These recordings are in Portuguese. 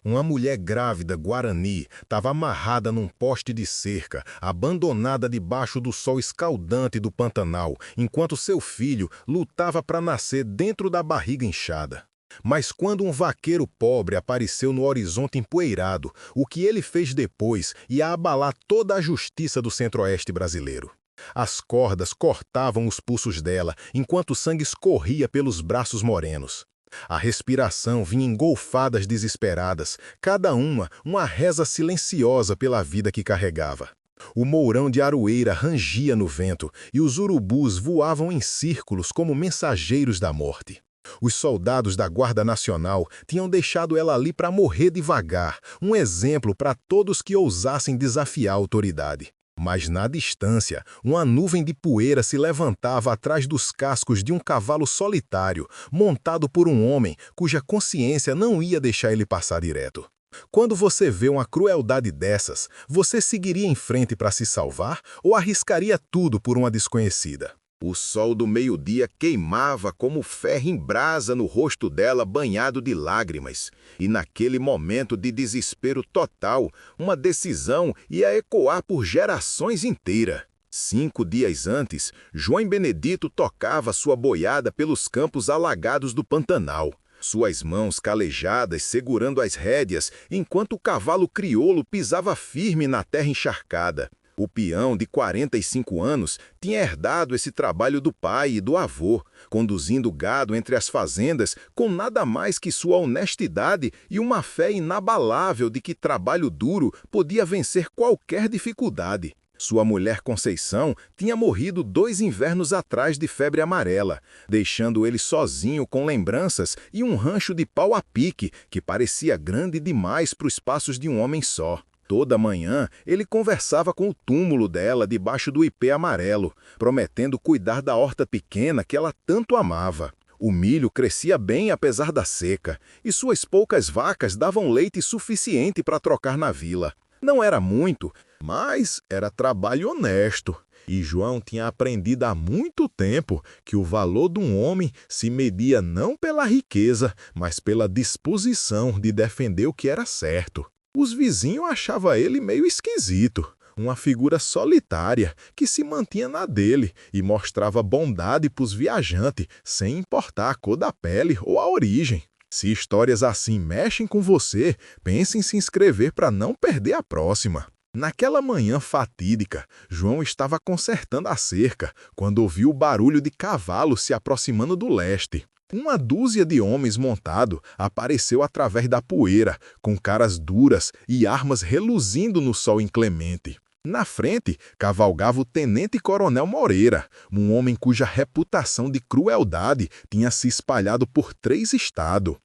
Uma mulher grávida guarani estava amarrada num poste de cerca, abandonada debaixo do sol escaldante do Pantanal, enquanto seu filho lutava para nascer dentro da barriga inchada. Mas quando um vaqueiro pobre apareceu no horizonte empoeirado, o que ele fez depois ia abalar toda a justiça do centro-oeste brasileiro. As cordas cortavam os pulsos dela, enquanto o sangue escorria pelos braços morenos. A respiração vinha em golfadas desesperadas, cada uma reza silenciosa pela vida que carregava. O mourão de aroeira rangia no vento e os urubus voavam em círculos como mensageiros da morte. Os soldados da Guarda Nacional tinham deixado ela ali para morrer devagar, um exemplo para todos que ousassem desafiar a autoridade. Mas na distância, uma nuvem de poeira se levantava atrás dos cascos de um cavalo solitário, montado por um homem cuja consciência não ia deixar ele passar direto. Quando você vê uma crueldade dessas, você seguiria em frente para se salvar ou arriscaria tudo por uma desconhecida? O sol do meio-dia queimava como ferro em brasa no rosto dela, banhado de lágrimas. E naquele momento de desespero total, uma decisão ia ecoar por gerações inteiras. 5 dias antes, João Benedito tocava sua boiada pelos campos alagados do Pantanal. Suas mãos calejadas segurando as rédeas, enquanto o cavalo crioulo pisava firme na terra encharcada. O peão, de 45 anos, tinha herdado esse trabalho do pai e do avô, conduzindo gado entre as fazendas com nada mais que sua honestidade e uma fé inabalável de que trabalho duro podia vencer qualquer dificuldade. Sua mulher Conceição tinha morrido 2 invernos atrás de febre amarela, deixando ele sozinho com lembranças e um rancho de pau a pique que parecia grande demais para os espaços de um homem só. Toda manhã, ele conversava com o túmulo dela debaixo do ipê amarelo, prometendo cuidar da horta pequena que ela tanto amava. O milho crescia bem apesar da seca, e suas poucas vacas davam leite suficiente para trocar na vila. Não era muito, mas era trabalho honesto. E João tinha aprendido há muito tempo que o valor de um homem se media não pela riqueza, mas pela disposição de defender o que era certo. Os vizinhos achavam ele meio esquisito, uma figura solitária que se mantinha na dele e mostrava bondade para os viajantes, sem importar a cor da pele ou a origem. Se histórias assim mexem com você, pense em se inscrever para não perder a próxima. Naquela manhã fatídica, João estava consertando a cerca quando ouviu o barulho de cavalos se aproximando do leste. Uma dúzia de homens montados apareceu através da poeira, com caras duras e armas reluzindo no sol inclemente. Na frente, cavalgava o tenente-coronel Moreira, um homem cuja reputação de crueldade tinha se espalhado por 3 estados.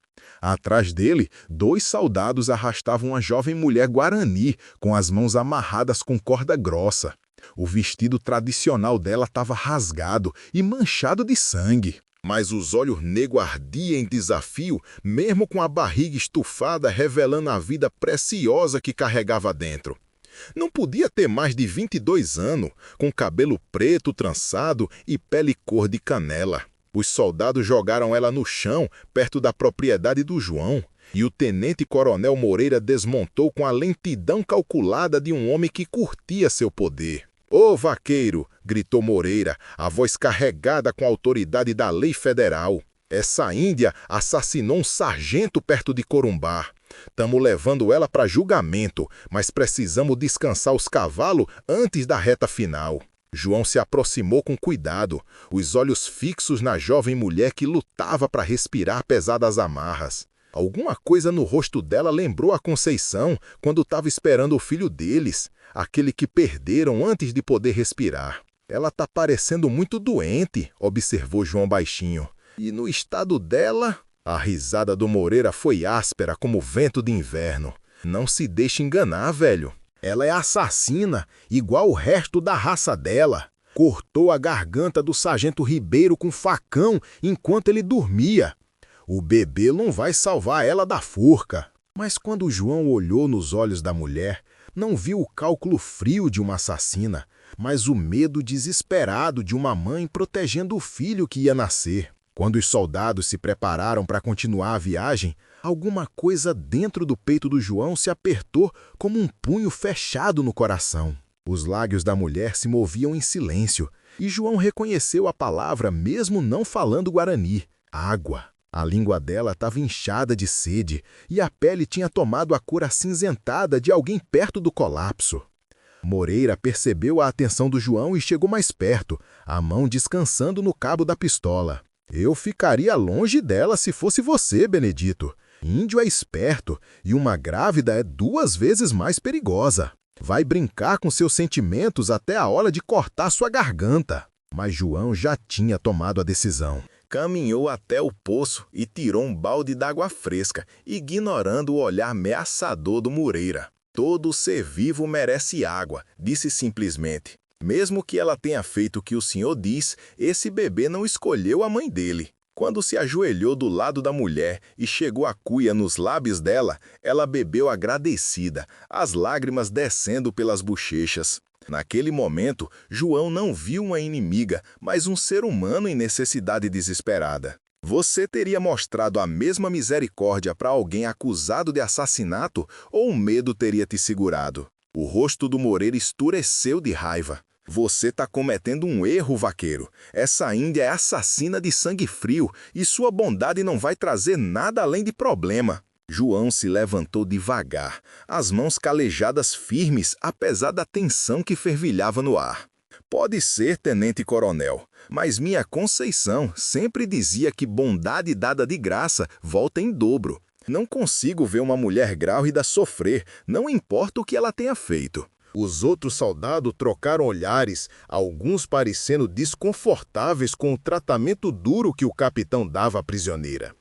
Atrás dele, 2 soldados arrastavam uma jovem mulher guarani, com as mãos amarradas com corda grossa. O vestido tradicional dela estava rasgado e manchado de sangue. Mas os olhos negros ardiam em desafio, mesmo com a barriga estufada revelando a vida preciosa que carregava dentro. Não podia ter mais de 22 anos, com cabelo preto trançado e pele cor de canela. Os soldados jogaram ela no chão, perto da propriedade do João, e o tenente-coronel Moreira desmontou com a lentidão calculada de um homem que curtia seu poder. "Ô vaqueiro!" gritou Moreira, a voz carregada com a autoridade da lei federal. "Essa índia assassinou um sargento perto de Corumbá. Tamo levando ela para julgamento, mas precisamos descansar os cavalos antes da reta final." João se aproximou com cuidado, os olhos fixos na jovem mulher que lutava para respirar apesar das amarras. Alguma coisa no rosto dela lembrou a Conceição quando estava esperando o filho deles, aquele que perderam antes de poder respirar. "Ela tá parecendo muito doente", observou João baixinho. "E no estado dela..." A risada do Moreira foi áspera como vento de inverno. "Não se deixe enganar, velho. Ela é assassina, igual o resto da raça dela. Cortou a garganta do sargento Ribeiro com facão enquanto ele dormia. O bebê não vai salvar ela da forca." Mas quando João olhou nos olhos da mulher, não viu o cálculo frio de uma assassina, mas o medo desesperado de uma mãe protegendo o filho que ia nascer. Quando os soldados se prepararam para continuar a viagem, alguma coisa dentro do peito do João se apertou como um punho fechado no coração. Os lábios da mulher se moviam em silêncio, e João reconheceu a palavra mesmo não falando guarani: água. A língua dela estava inchada de sede, e a pele tinha tomado a cor acinzentada de alguém perto do colapso. Moreira percebeu a atenção do João e chegou mais perto, a mão descansando no cabo da pistola. Eu ficaria longe dela se fosse você, Benedito. Índio é esperto e uma grávida é 2 vezes mais perigosa. Vai brincar com seus sentimentos até a hora de cortar sua garganta. Mas João já tinha tomado a decisão. Caminhou até o poço e tirou um balde d'água fresca, ignorando o olhar ameaçador do Moreira. Todo ser vivo merece água, disse simplesmente. Mesmo que ela tenha feito o que o senhor diz, esse bebê não escolheu a mãe dele. Quando se ajoelhou do lado da mulher e chegou a cuia nos lábios dela, ela bebeu agradecida, as lágrimas descendo pelas bochechas. Naquele momento, João não viu uma inimiga, mas um ser humano em necessidade desesperada. Você teria mostrado a mesma misericórdia para alguém acusado de assassinato ou o medo teria te segurado? O rosto do Moreira escureceu de raiva. Você está cometendo um erro, vaqueiro. Essa índia é assassina de sangue frio e sua bondade não vai trazer nada além de problema. João se levantou devagar, as mãos calejadas firmes, apesar da tensão que fervilhava no ar. Pode ser, tenente-coronel, mas minha Conceição sempre dizia que bondade dada de graça volta em dobro. Não consigo ver uma mulher grávida sofrer, não importa o que ela tenha feito. Os outros soldados trocaram olhares, alguns parecendo desconfortáveis com o tratamento duro que o capitão dava à prisioneira.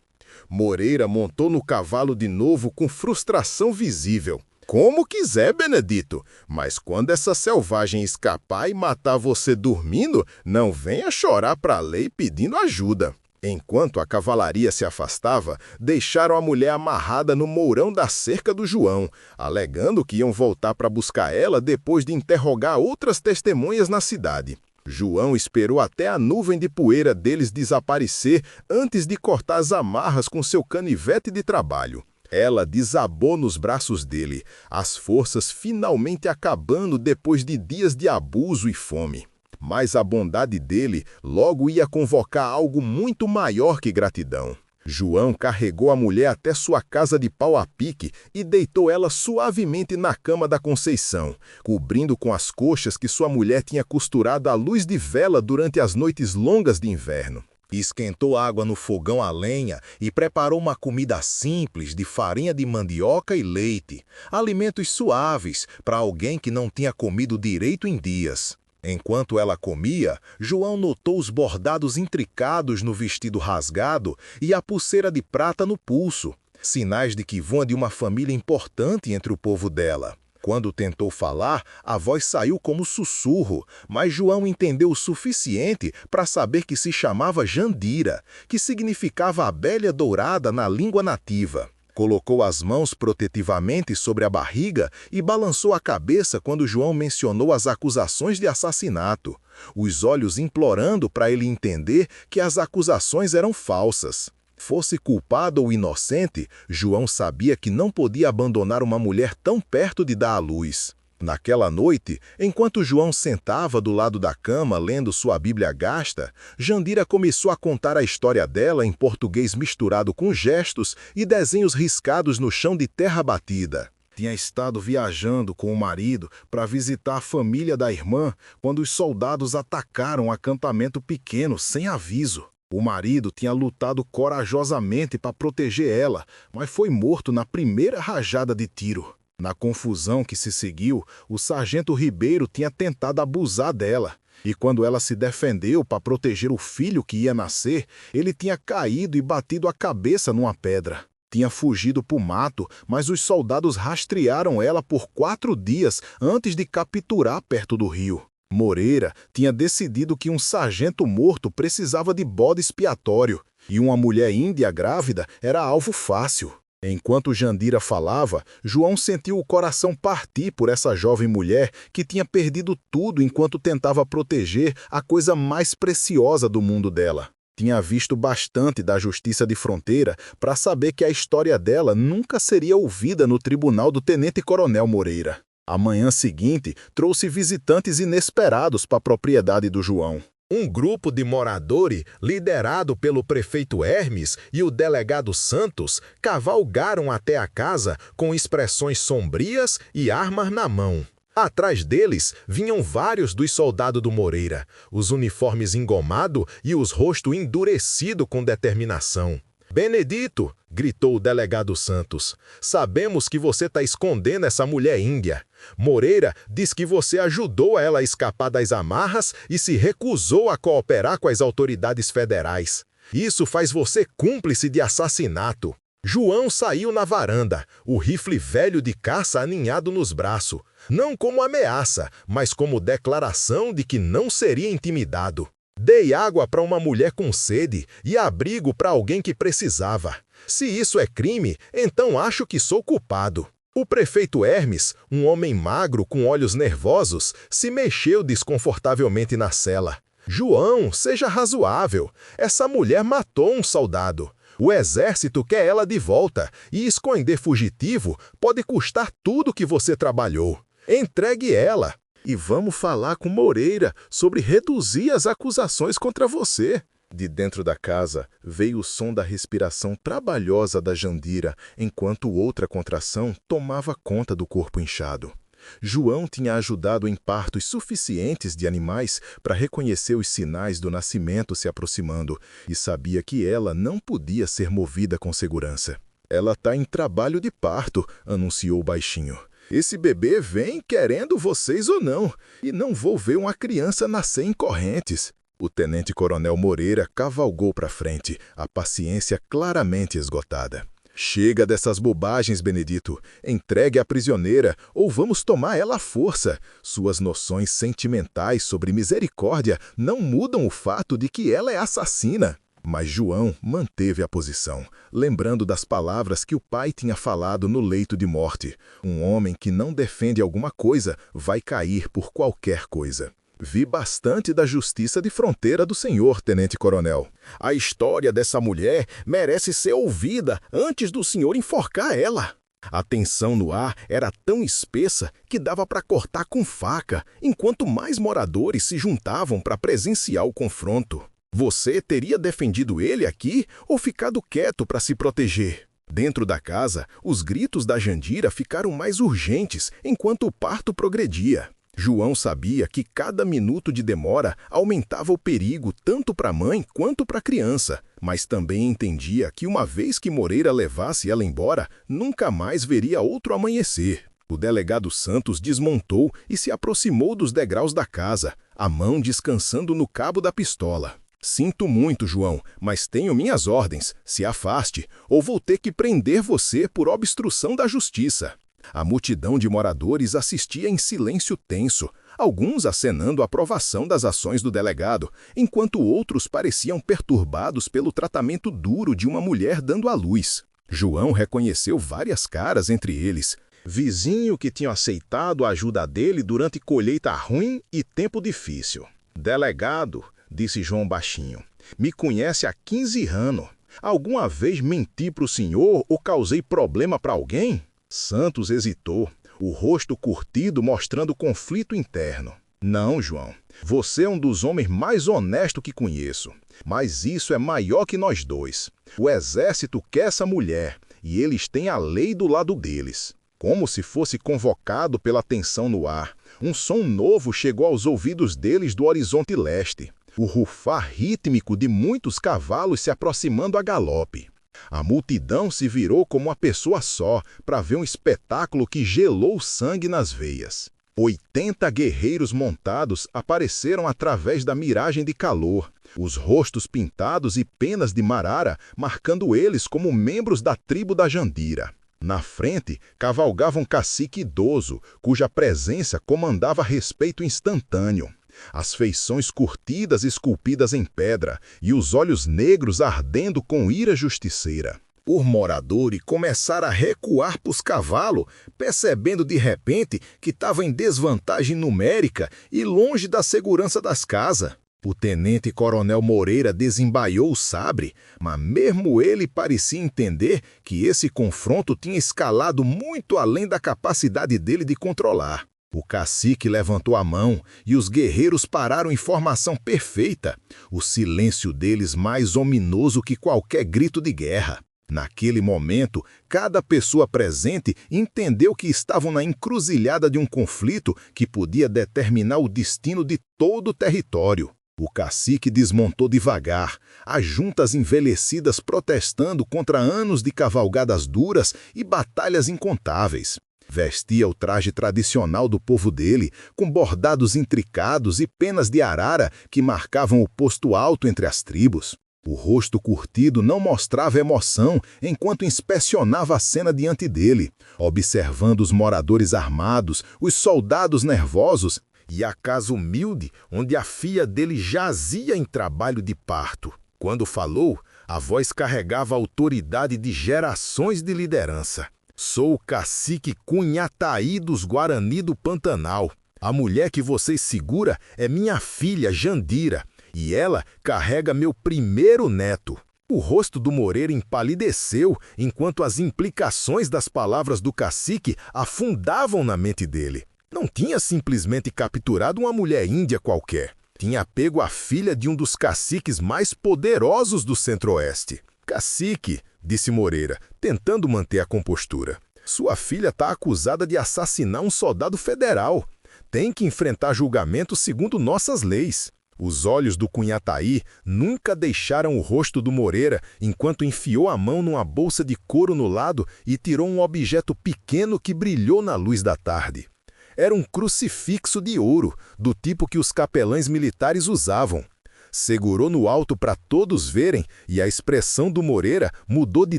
Moreira montou no cavalo de novo com frustração visível. Como quiser, Benedito, mas quando essa selvagem escapar e matar você dormindo, não venha chorar para a lei pedindo ajuda. Enquanto a cavalaria se afastava, deixaram a mulher amarrada no mourão da cerca do João, alegando que iam voltar para buscar ela depois de interrogar outras testemunhas na cidade. João esperou até a nuvem de poeira deles desaparecer antes de cortar as amarras com seu canivete de trabalho. Ela desabou nos braços dele, as forças finalmente acabando depois de dias de abuso e fome. Mas a bondade dele logo ia convocar algo muito maior que gratidão. João carregou a mulher até sua casa de pau a pique e deitou ela suavemente na cama da Conceição, cobrindo com as coxas que sua mulher tinha costurado à luz de vela durante as noites longas de inverno. Esquentou água no fogão a lenha e preparou uma comida simples de farinha de mandioca e leite, alimentos suaves para alguém que não tinha comido direito em dias. Enquanto ela comia, João notou os bordados intricados no vestido rasgado e a pulseira de prata no pulso, sinais de que vinha de uma família importante entre o povo dela. Quando tentou falar, a voz saiu como sussurro, mas João entendeu o suficiente para saber que se chamava Jandira, que significava abelha dourada na língua nativa. Colocou as mãos protetivamente sobre a barriga e balançou a cabeça quando João mencionou as acusações de assassinato, os olhos implorando para ele entender que as acusações eram falsas. Fosse culpado ou inocente, João sabia que não podia abandonar uma mulher tão perto de dar à luz. Naquela noite, enquanto João sentava do lado da cama lendo sua Bíblia gasta, Jandira começou a contar a história dela em português misturado com gestos e desenhos riscados no chão de terra batida. Tinha estado viajando com o marido para visitar a família da irmã quando os soldados atacaram um acampamento pequeno sem aviso. O marido tinha lutado corajosamente para proteger ela, mas foi morto na primeira rajada de tiro. Na confusão que se seguiu, o sargento Ribeiro tinha tentado abusar dela. E quando ela se defendeu para proteger o filho que ia nascer, ele tinha caído e batido a cabeça numa pedra. Tinha fugido para o mato, mas os soldados rastrearam ela por 4 dias antes de capturar perto do rio. Moreira tinha decidido que um sargento morto precisava de bode expiatório, e uma mulher índia grávida era alvo fácil. Enquanto Jandira falava, João sentiu o coração partir por essa jovem mulher que tinha perdido tudo enquanto tentava proteger a coisa mais preciosa do mundo dela. Tinha visto bastante da Justiça de Fronteira para saber que a história dela nunca seria ouvida no tribunal do Tenente-Coronel Moreira. A manhã seguinte trouxe visitantes inesperados para a propriedade do João. Um grupo de moradores, liderado pelo prefeito Hermes e o delegado Santos, cavalgaram até a casa com expressões sombrias e armas na mão. Atrás deles vinham vários dos soldados do Moreira, os uniformes engomados e os rostos endurecidos com determinação. "Benedito", gritou o delegado Santos, "sabemos que você está escondendo essa mulher índia. Moreira diz que você ajudou ela a escapar das amarras e se recusou a cooperar com as autoridades federais. Isso faz você cúmplice de assassinato." João saiu na varanda, o rifle velho de caça aninhado nos braços, não como ameaça, mas como declaração de que não seria intimidado. "Dei água para uma mulher com sede e abrigo para alguém que precisava. Se isso é crime, então acho que sou culpado." O prefeito Hermes, um homem magro com olhos nervosos, se mexeu desconfortavelmente na cela. "João, seja razoável. Essa mulher matou um soldado. O exército quer ela de volta e esconder fugitivo pode custar tudo que você trabalhou. Entregue ela. E vamos falar com Moreira sobre reduzir as acusações contra você." De dentro da casa veio o som da respiração trabalhosa da Jandira, enquanto outra contração tomava conta do corpo inchado. João tinha ajudado em partos suficientes de animais para reconhecer os sinais do nascimento se aproximando e sabia que ela não podia ser movida com segurança. "Ela está em trabalho de parto", anunciou baixinho. "Esse bebê vem querendo vocês ou não, e não vou ver uma criança nascer em correntes." O tenente-coronel Moreira cavalgou para frente, a paciência claramente esgotada. "Chega dessas bobagens, Benedito. Entregue a prisioneira ou vamos tomar ela à força. Suas noções sentimentais sobre misericórdia não mudam o fato de que ela é assassina." Mas João manteve a posição, lembrando das palavras que o pai tinha falado no leito de morte. Um homem que não defende alguma coisa vai cair por qualquer coisa. "Vi bastante da Justiça de Fronteira do senhor, tenente-coronel. A história dessa mulher merece ser ouvida antes do senhor enforcar ela." A tensão no ar era tão espessa que dava para cortar com faca, enquanto mais moradores se juntavam para presenciar o confronto. "Você teria defendido ele aqui ou ficado quieto para se proteger?" Dentro da casa, os gritos da Jandira ficaram mais urgentes enquanto o parto progredia. João sabia que cada minuto de demora aumentava o perigo tanto para a mãe quanto para a criança, mas também entendia que uma vez que Moreira levasse ela embora, nunca mais veria outro amanhecer. O delegado Santos desmontou e se aproximou dos degraus da casa, a mão descansando no cabo da pistola. "Sinto muito, João, mas tenho minhas ordens. Se afaste, ou vou ter que prender você por obstrução da justiça." A multidão de moradores assistia em silêncio tenso, alguns acenando a aprovação das ações do delegado, enquanto outros pareciam perturbados pelo tratamento duro de uma mulher dando à luz. João reconheceu várias caras entre eles. Vizinho que tinha aceitado a ajuda dele durante colheita ruim e tempo difícil. "Delegado", disse João baixinho, "me conhece há 15 anos. Alguma vez menti para o senhor ou causei problema para alguém?" Santos hesitou, o rosto curtido mostrando conflito interno. "Não, João. Você é um dos homens mais honestos que conheço. Mas isso é maior que nós dois. O exército quer essa mulher, e eles têm a lei do lado deles." Como se fosse convocado pela tensão no ar, um som novo chegou aos ouvidos deles do horizonte leste. O rufar rítmico de muitos cavalos se aproximando a galope. A multidão se virou como uma pessoa só para ver um espetáculo que gelou o sangue nas veias. 80 guerreiros montados apareceram através da miragem de calor, os rostos pintados e penas de marara marcando eles como membros da tribo da Jandira. Na frente, cavalgava um cacique idoso, cuja presença comandava respeito instantâneo. As feições curtidas esculpidas em pedra e os olhos negros ardendo com ira justiceira. Os moradores começaram a recuar para os cavalos, percebendo de repente que estavam em desvantagem numérica e longe da segurança das casas. O tenente-coronel Moreira desembaiou o sabre, mas mesmo ele parecia entender que esse confronto tinha escalado muito além da capacidade dele de controlar. O cacique levantou a mão e os guerreiros pararam em formação perfeita, o silêncio deles mais ominoso que qualquer grito de guerra. Naquele momento, cada pessoa presente entendeu que estavam na encruzilhada de um conflito que podia determinar o destino de todo o território. O cacique desmontou devagar, as juntas envelhecidas protestando contra anos de cavalgadas duras e batalhas incontáveis. Vestia o traje tradicional do povo dele, com bordados intricados e penas de arara que marcavam o posto alto entre as tribos. O rosto curtido não mostrava emoção enquanto inspecionava a cena diante dele, observando os moradores armados, os soldados nervosos e a casa humilde onde a filha dele jazia em trabalho de parto. Quando falou, a voz carregava a autoridade de gerações de liderança. Sou o cacique Cunhataí dos Guarani do Pantanal. A mulher que vocês segura é minha filha Jandira, e ela carrega meu primeiro neto. O rosto do Moreira empalideceu enquanto as implicações das palavras do cacique afundavam na mente dele. Não tinha simplesmente capturado uma mulher índia qualquer. Tinha pego a filha de um dos caciques mais poderosos do Centro-Oeste. Cacique, disse Moreira, tentando manter a compostura. Sua filha está acusada de assassinar um soldado federal. Tem que enfrentar julgamento segundo nossas leis. Os olhos do Cunhataí nunca deixaram o rosto do Moreira enquanto enfiou a mão numa bolsa de couro no lado e tirou um objeto pequeno que brilhou na luz da tarde. Era um crucifixo de ouro, do tipo que os capelães militares usavam. Segurou no alto para todos verem e a expressão do Moreira mudou de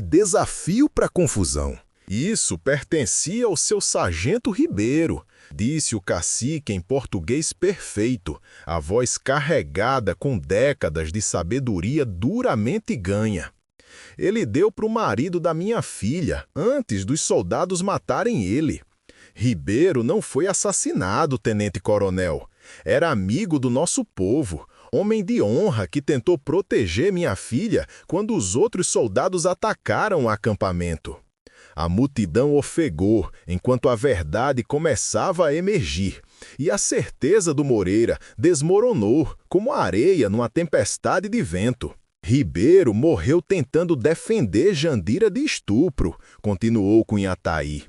desafio para confusão. Isso pertencia ao seu sargento Ribeiro, disse o cacique em português perfeito, a voz carregada com décadas de sabedoria duramente ganha. Ele deu para o marido da minha filha, antes dos soldados matarem ele. Ribeiro não foi assassinado, tenente-coronel. Era amigo do nosso povo, homem de honra que tentou proteger minha filha quando os outros soldados atacaram o acampamento. A multidão ofegou enquanto a verdade começava a emergir, e a certeza do Moreira desmoronou como areia numa tempestade de vento. Ribeiro morreu tentando defender Jandira de estupro, continuou Cunhataí.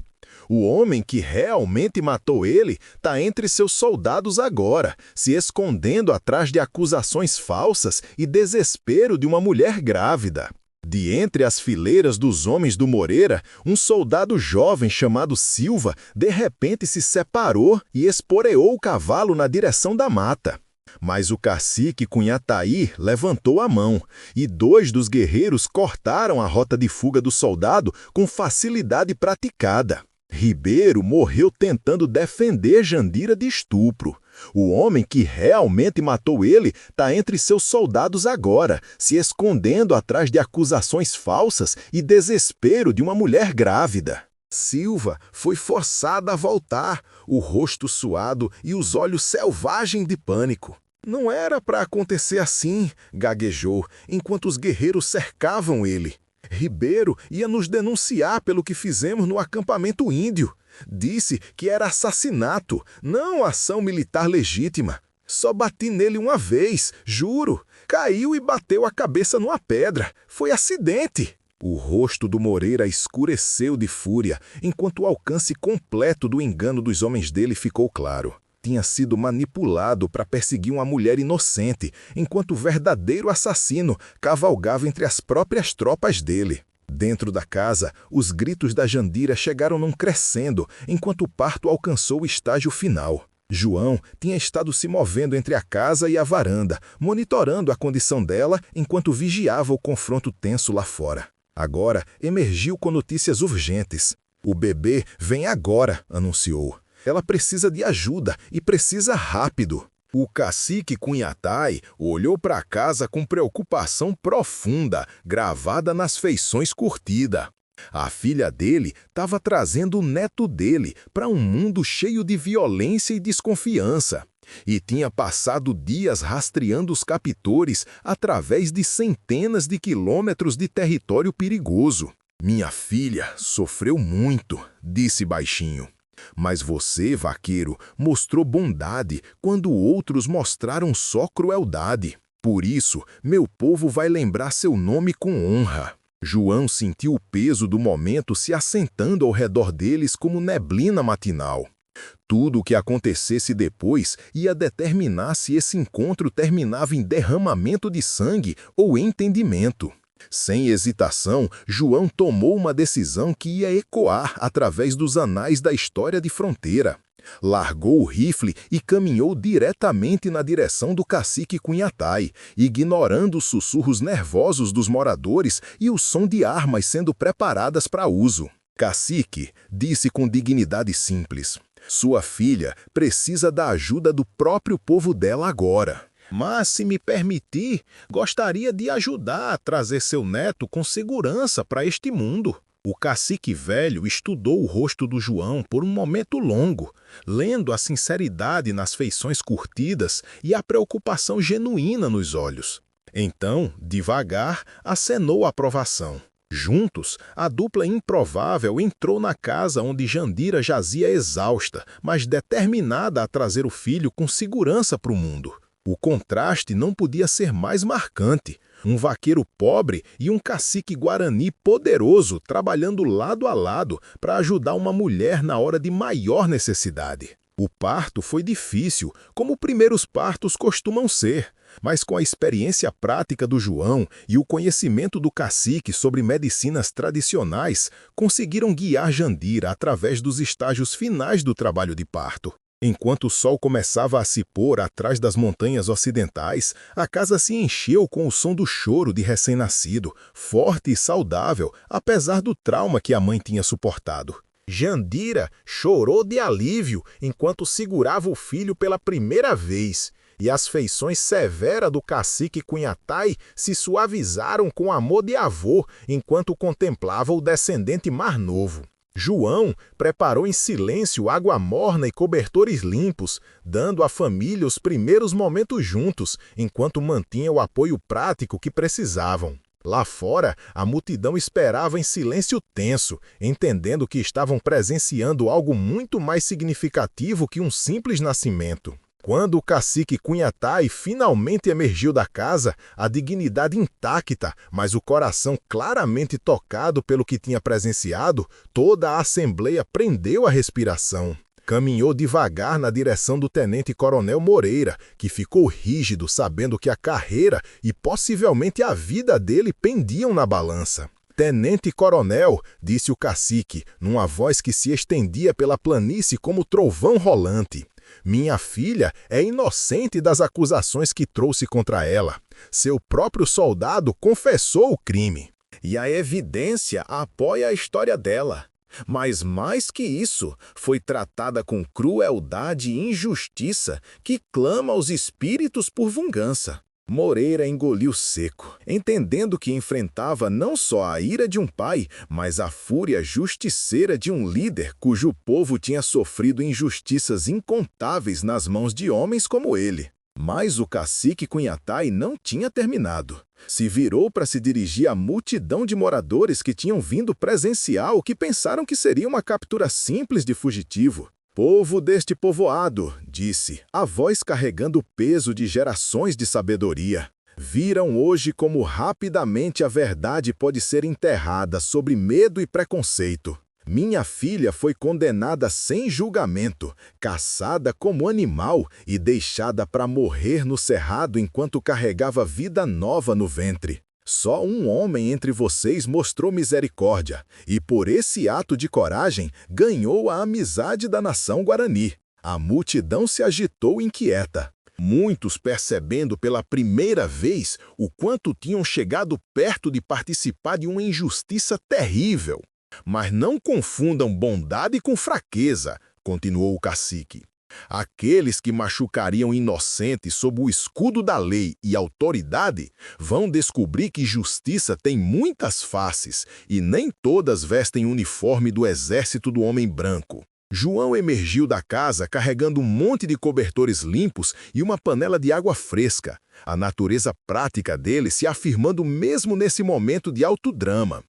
O homem que realmente matou ele está entre seus soldados agora, se escondendo atrás de acusações falsas e desespero de uma mulher grávida. De entre as fileiras dos homens do Moreira, um soldado jovem chamado Silva de repente se separou e esporeou o cavalo na direção da mata. Mas o cacique Cunhataí levantou a mão, e 2 dos guerreiros cortaram a rota de fuga do soldado com facilidade praticada. Ribeiro morreu tentando defender Jandira de estupro. O homem que realmente matou ele está entre seus soldados agora, se escondendo atrás de acusações falsas e desespero de uma mulher grávida. Silva foi forçada a voltar, o rosto suado e os olhos selvagens de pânico. Não era para acontecer assim, gaguejou, enquanto os guerreiros cercavam ele. Ribeiro ia nos denunciar pelo que fizemos no acampamento índio. Disse que era assassinato, não ação militar legítima. Só bati nele uma vez, juro. Caiu e bateu a cabeça numa pedra. Foi acidente. O rosto do Moreira escureceu de fúria, enquanto o alcance completo do engano dos homens dele ficou claro. Tinha sido manipulado para perseguir uma mulher inocente, enquanto o verdadeiro assassino cavalgava entre as próprias tropas dele. Dentro da casa, os gritos da Jandira chegaram num crescendo, enquanto o parto alcançou o estágio final. João tinha estado se movendo entre a casa e a varanda, monitorando a condição dela enquanto vigiava o confronto tenso lá fora. Agora emergiu com notícias urgentes. O bebê vem agora, anunciou. Ela precisa de ajuda e precisa rápido. O cacique Cunhataí olhou para a casa com preocupação profunda, gravada nas feições curtida. A filha dele estava trazendo o neto dele para um mundo cheio de violência e desconfiança. e tinha passado dias rastreando os captores através de centenas de quilômetros de território perigoso. Minha filha sofreu muito, disse baixinho. Mas você, vaqueiro, mostrou bondade quando outros mostraram só crueldade. Por isso, meu povo vai lembrar seu nome com honra. João sentiu o peso do momento se assentando ao redor deles como neblina matinal. Tudo o que acontecesse depois ia determinar se esse encontro terminava em derramamento de sangue ou entendimento. Sem hesitação, João tomou uma decisão que ia ecoar através dos anais da história de fronteira. Largou o rifle e caminhou diretamente na direção do cacique Cunhatai, ignorando os sussurros nervosos dos moradores e o som de armas sendo preparadas para uso. Cacique, disse com dignidade simples, sua filha precisa da ajuda do próprio povo dela agora. Mas, se me permitir, gostaria de ajudar a trazer seu neto com segurança para este mundo. O cacique velho estudou o rosto do João por um momento longo, lendo a sinceridade nas feições curtidas e a preocupação genuína nos olhos. Então, devagar, acenou a aprovação. Juntos, a dupla improvável entrou na casa onde Jandira jazia exausta, mas determinada a trazer o filho com segurança para o mundo. O contraste não podia ser mais marcante. Um vaqueiro pobre e um cacique guarani poderoso trabalhando lado a lado para ajudar uma mulher na hora de maior necessidade. O parto foi difícil, como primeiros partos costumam ser, mas com a experiência prática do João e o conhecimento do cacique sobre medicinas tradicionais, conseguiram guiar Jandira através dos estágios finais do trabalho de parto. Enquanto o sol começava a se pôr atrás das montanhas ocidentais, a casa se encheu com o som do choro de recém-nascido, forte e saudável, apesar do trauma que a mãe tinha suportado. Jandira chorou de alívio enquanto segurava o filho pela primeira vez, e as feições severas do cacique Cunhatai se suavizaram com amor de avô enquanto contemplava o descendente mais novo. João preparou em silêncio água morna e cobertores limpos, dando à família os primeiros momentos juntos, enquanto mantinha o apoio prático que precisavam. Lá fora, a multidão esperava em silêncio tenso, entendendo que estavam presenciando algo muito mais significativo que um simples nascimento. Quando o cacique Cunhatai finalmente emergiu da casa, a dignidade intacta, mas o coração claramente tocado pelo que tinha presenciado, toda a assembleia prendeu a respiração. Caminhou devagar na direção do tenente-coronel Moreira, que ficou rígido sabendo que a carreira e possivelmente a vida dele pendiam na balança. Tenente-coronel, disse o cacique, numa voz que se estendia pela planície como trovão rolante. Minha filha é inocente das acusações que trouxe contra ela. Seu próprio soldado confessou o crime. E a evidência apoia a história dela. Mas mais que isso, foi tratada com crueldade e injustiça que clama aos espíritos por vingança. Moreira engoliu seco, entendendo que enfrentava não só a ira de um pai, mas a fúria justiceira de um líder cujo povo tinha sofrido injustiças incontáveis nas mãos de homens como ele. Mas o cacique Cunhatai não tinha terminado. Se virou para se dirigir à multidão de moradores que tinham vindo presenciar o que pensaram que seria uma captura simples de fugitivo. Povo deste povoado, disse, a voz carregando o peso de gerações de sabedoria. Viram hoje como rapidamente a verdade pode ser enterrada sobre medo e preconceito. Minha filha foi condenada sem julgamento, caçada como animal e deixada para morrer no cerrado enquanto carregava vida nova no ventre. Só um homem entre vocês mostrou misericórdia, e por esse ato de coragem ganhou a amizade da nação Guarani. A multidão se agitou inquieta. Muitos percebendo pela primeira vez o quanto tinham chegado perto de participar de uma injustiça terrível. Mas não confundam bondade com fraqueza, continuou o cacique. Aqueles que machucariam inocentes sob o escudo da lei e autoridade vão descobrir que justiça tem muitas faces e nem todas vestem uniforme do exército do homem branco. João emergiu da casa carregando um monte de cobertores limpos e uma panela de água fresca, a natureza prática dele se afirmando mesmo nesse momento de alto drama.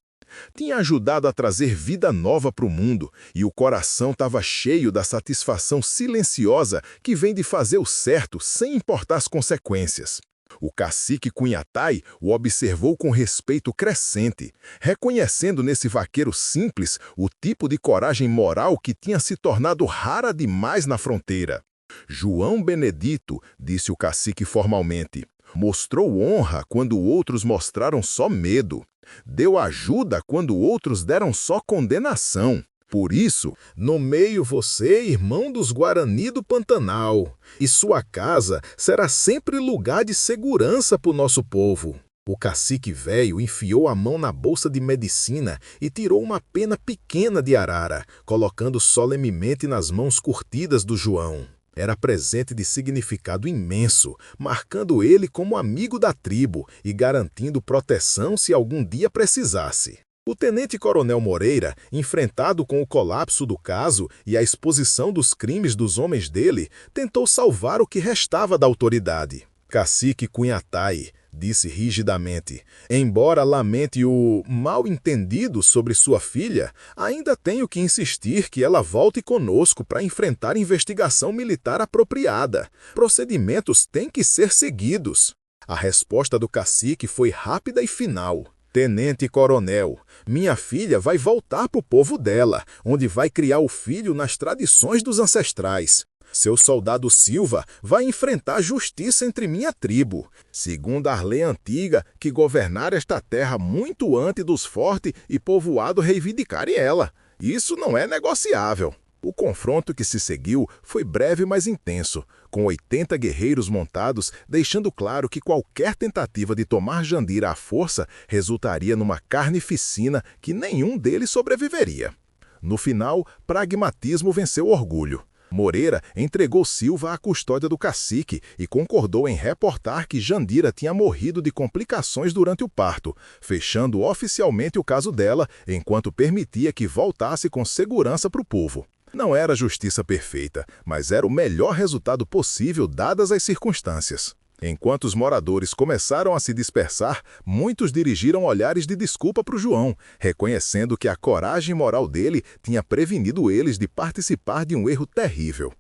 Tinha ajudado a trazer vida nova para o mundo e o coração estava cheio da satisfação silenciosa que vem de fazer o certo sem importar as consequências. O cacique Cunhatai o observou com respeito crescente, reconhecendo nesse vaqueiro simples o tipo de coragem moral que tinha se tornado rara demais na fronteira. João Benedito, disse o cacique formalmente, mostrou honra quando outros mostraram só medo. Deu ajuda quando outros deram só condenação. Por isso, nomeio você irmão dos Guarani do Pantanal, e sua casa será sempre lugar de segurança para o nosso povo. O cacique velho enfiou a mão na bolsa de medicina e tirou uma pena pequena de arara, colocando solenemente nas mãos curtidas do João. Era presente de significado imenso, marcando ele como amigo da tribo e garantindo proteção se algum dia precisasse. O tenente-coronel Moreira, enfrentado com o colapso do caso e a exposição dos crimes dos homens dele, tentou salvar o que restava da autoridade. Cacique Cunhatai, disse rigidamente, embora lamente o mal-entendido sobre sua filha, ainda tenho que insistir que ela volte conosco para enfrentar investigação militar apropriada. Procedimentos têm que ser seguidos. A resposta do cacique foi rápida e final. Tenente-coronel, minha filha vai voltar para o povo dela, onde vai criar o filho nas tradições dos ancestrais. Seu soldado Silva vai enfrentar a justiça entre minha tribo, segundo a lei antiga que governara esta terra muito antes dos fortes e povoados reivindicarem ela. Isso não é negociável. O confronto que se seguiu foi breve, mas intenso, com 80 guerreiros montados, deixando claro que qualquer tentativa de tomar Jandira à força resultaria numa carnificina que nenhum deles sobreviveria. No final, pragmatismo venceu orgulho. Moreira entregou Silva à custódia do cacique e concordou em reportar que Jandira tinha morrido de complicações durante o parto, fechando oficialmente o caso dela, enquanto permitia que voltasse com segurança para o povo. Não era justiça perfeita, mas era o melhor resultado possível dadas as circunstâncias. Enquanto os moradores começaram a se dispersar, muitos dirigiram olhares de desculpa para o João, reconhecendo que a coragem moral dele tinha prevenido eles de participar de um erro terrível.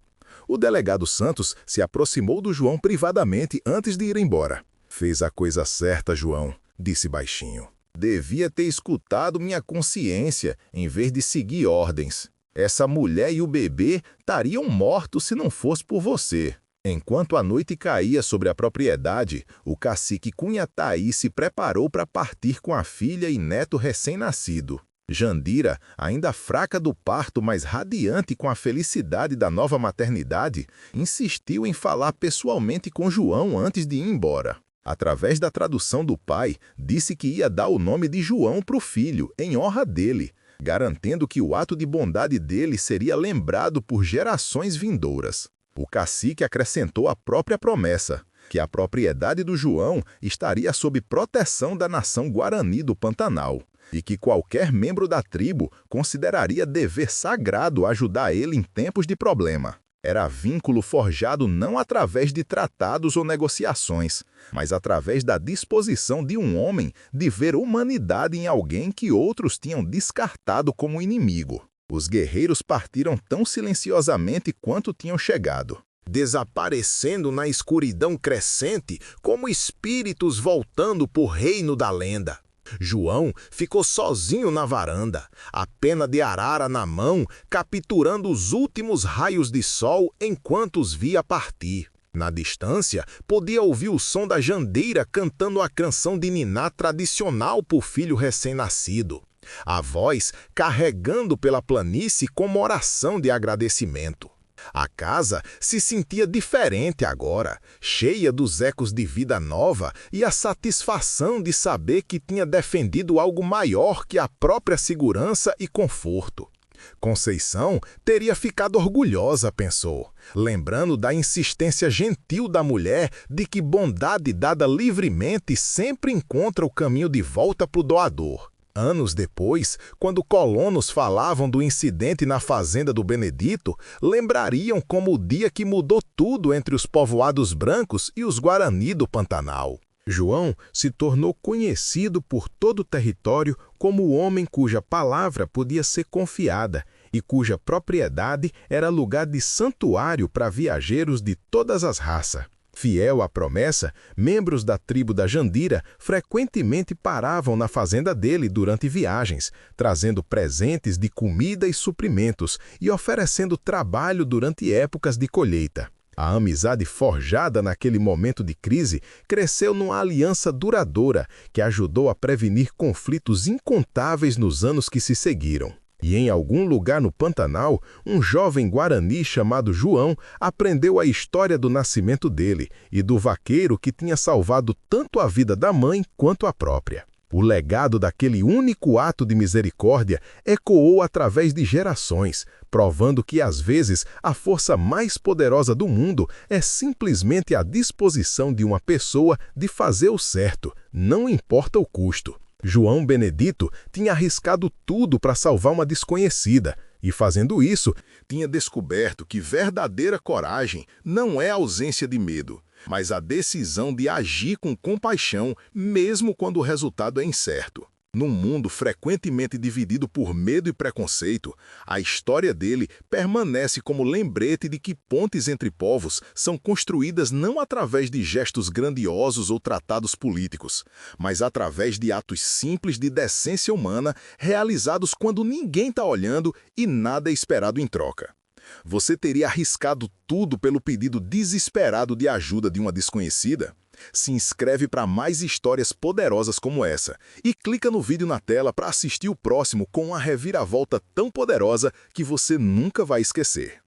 O delegado Santos se aproximou do João privadamente antes de ir embora. Fez a coisa certa, João, disse baixinho. Devia ter escutado minha consciência em vez de seguir ordens. Essa mulher e o bebê estariam mortos se não fosse por você. Enquanto a noite caía sobre a propriedade, o cacique Cunhatai se preparou para partir com a filha e neto recém-nascido. Jandira, ainda fraca do parto, mas radiante com a felicidade da nova maternidade, insistiu em falar pessoalmente com João antes de ir embora. Através da tradução do pai, disse que ia dar o nome de João para o filho, em honra dele, garantendo que o ato de bondade dele seria lembrado por gerações vindouras. O cacique acrescentou a própria promessa, que a propriedade do João estaria sob proteção da nação Guarani do Pantanal, e que qualquer membro da tribo consideraria dever sagrado ajudar ele em tempos de problema. Era vínculo forjado não através de tratados ou negociações, mas através da disposição de um homem de ver humanidade em alguém que outros tinham descartado como inimigo. Os guerreiros partiram tão silenciosamente quanto tinham chegado, desaparecendo na escuridão crescente como espíritos voltando para o reino da lenda. João ficou sozinho na varanda, a pena de arara na mão, capturando os últimos raios de sol enquanto os via partir. Na distância, podia ouvir o som da jandeira cantando a canção de niná tradicional para o filho recém-nascido. A voz carregando pela planície como oração de agradecimento. A casa se sentia diferente agora, cheia dos ecos de vida nova e a satisfação de saber que tinha defendido algo maior que a própria segurança e conforto. Conceição teria ficado orgulhosa, pensou, lembrando da insistência gentil da mulher de que bondade dada livremente sempre encontra o caminho de volta para o doador. Anos depois, quando colonos falavam do incidente na fazenda do Benedito, lembrariam como o dia que mudou tudo entre os povoados brancos e os Guarani do Pantanal. João se tornou conhecido por todo o território como o homem cuja palavra podia ser confiada e cuja propriedade era lugar de santuário para viajeiros de todas as raças. Fiel à promessa, membros da tribo da Jandira frequentemente paravam na fazenda dele durante viagens, trazendo presentes de comida e suprimentos e oferecendo trabalho durante épocas de colheita. A amizade forjada naquele momento de crise cresceu numa aliança duradoura que ajudou a prevenir conflitos incontáveis nos anos que se seguiram. E em algum lugar no Pantanal, um jovem guarani chamado João aprendeu a história do nascimento dele e do vaqueiro que tinha salvado tanto a vida da mãe quanto a própria. O legado daquele único ato de misericórdia ecoou através de gerações, provando que às vezes a força mais poderosa do mundo é simplesmente a disposição de uma pessoa de fazer o certo, não importa o custo. João Benedito tinha arriscado tudo para salvar uma desconhecida e, fazendo isso, tinha descoberto que verdadeira coragem não é a ausência de medo, mas a decisão de agir com compaixão mesmo quando o resultado é incerto. Num mundo frequentemente dividido por medo e preconceito, a história dele permanece como lembrete de que pontes entre povos são construídas não através de gestos grandiosos ou tratados políticos, mas através de atos simples de decência humana realizados quando ninguém está olhando e nada é esperado em troca. Você teria arriscado tudo pelo pedido desesperado de ajuda de uma desconhecida? Se inscreve para mais histórias poderosas como essa e clica no vídeo na tela para assistir o próximo com uma reviravolta tão poderosa que você nunca vai esquecer.